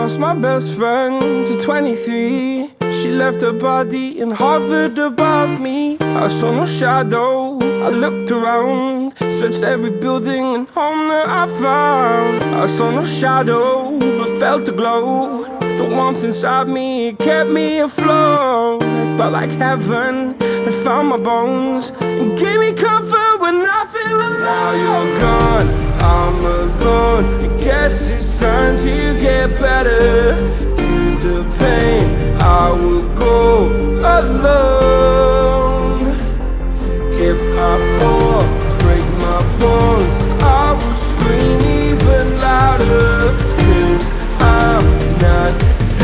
lost my best friend to 23. She left her body and hovered above me. I saw no shadow, I looked around, searched every building and home that I found. I saw no shadow, but felt the glow. The warmth inside me, it kept me afloat. It felt like heaven had found my bones and gave me comfort when I feel alone. Now you're gone, I'm alone. I guess it's time to get better. Through the pain, I will go alone. If I fall, break my bones, I will scream even louder. 'Cause I'm not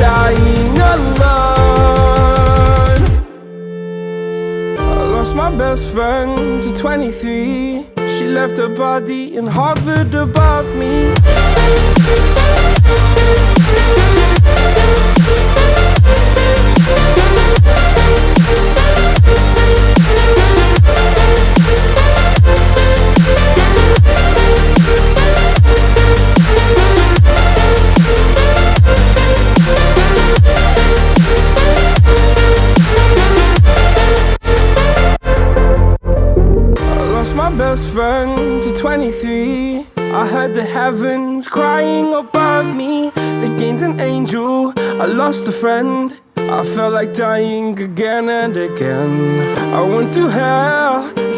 dying alone. I lost my best friend to 23. She left her body and hovered above me. Best friend to 23. I heard the heavens crying above me. They gained an angel, I lost a friend. I felt like dying again and again. I went through hell,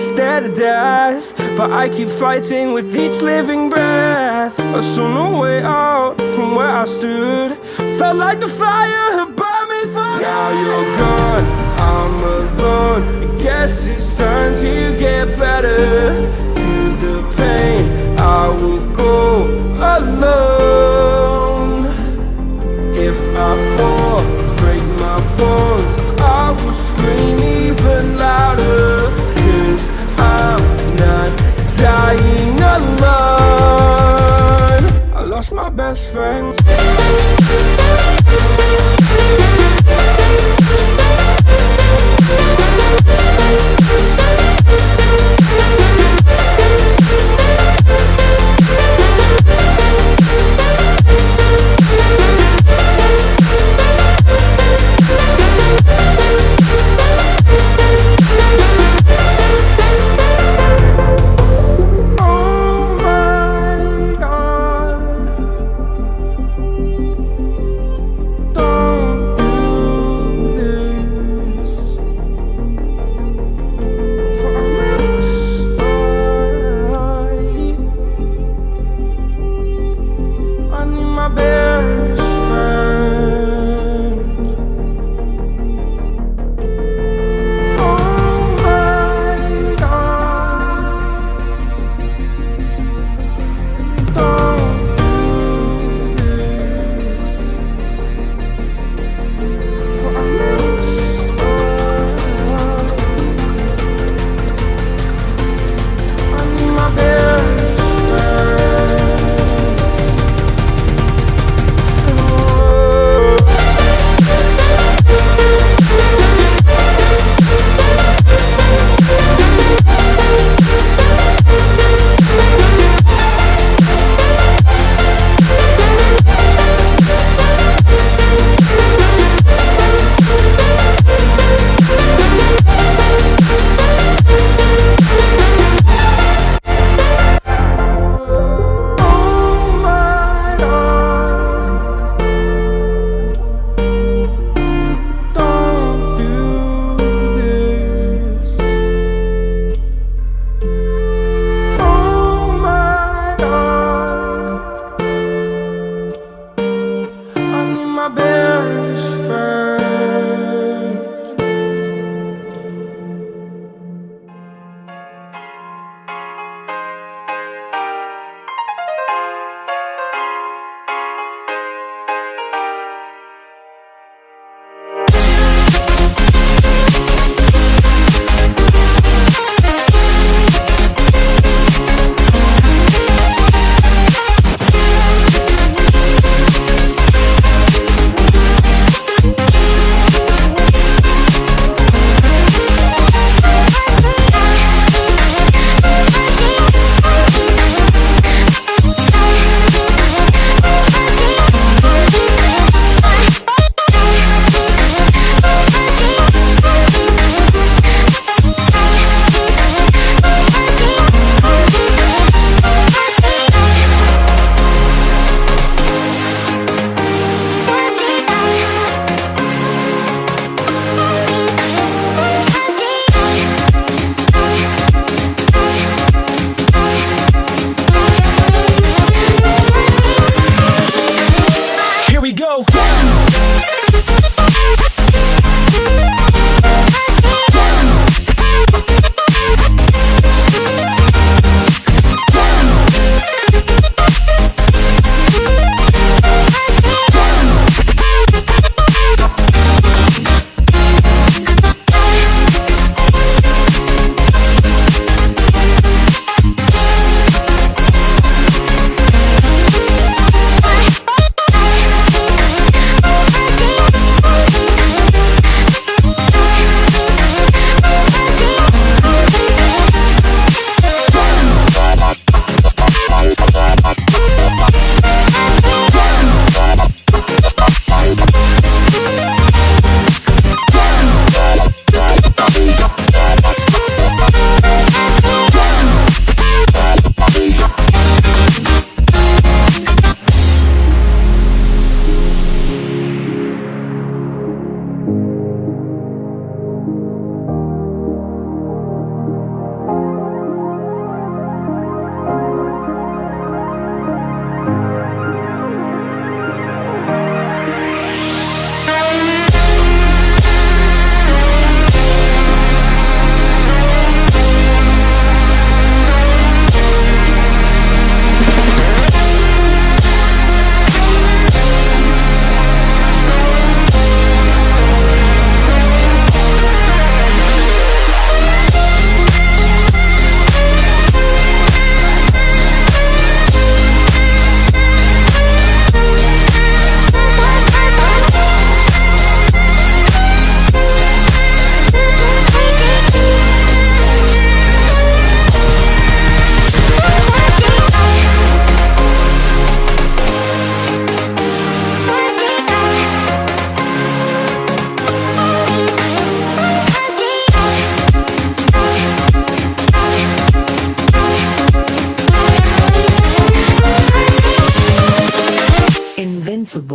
stared at death, but I keep fighting with each living breath. I saw no way out from where I stood. Felt like the fire had burned me through. Now you're gone, I'm alone. I guess it's time to get better. Through the pain, I will go alone. If I fall, break my bones, I will scream even louder. 'Cause I'm not dying alone. I lost my best friend.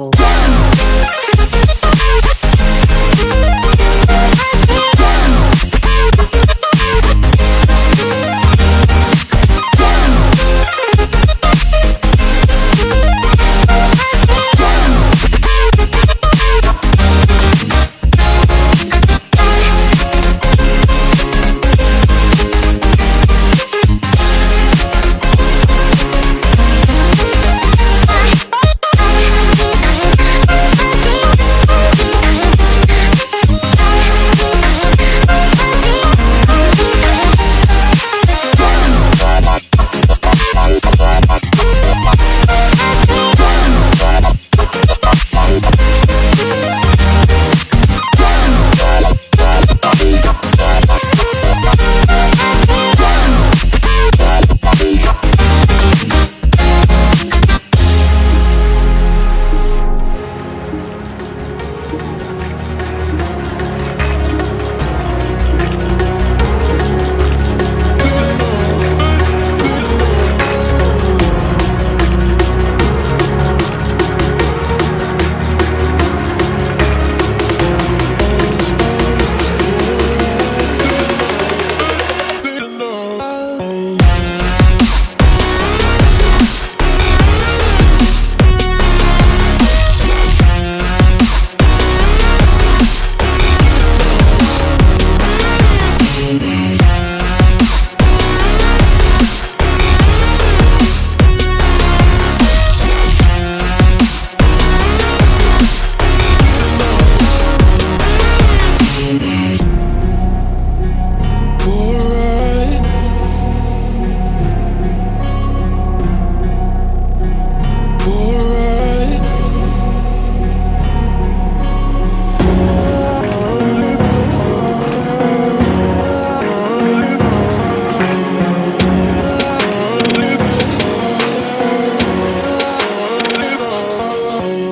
unstoppable.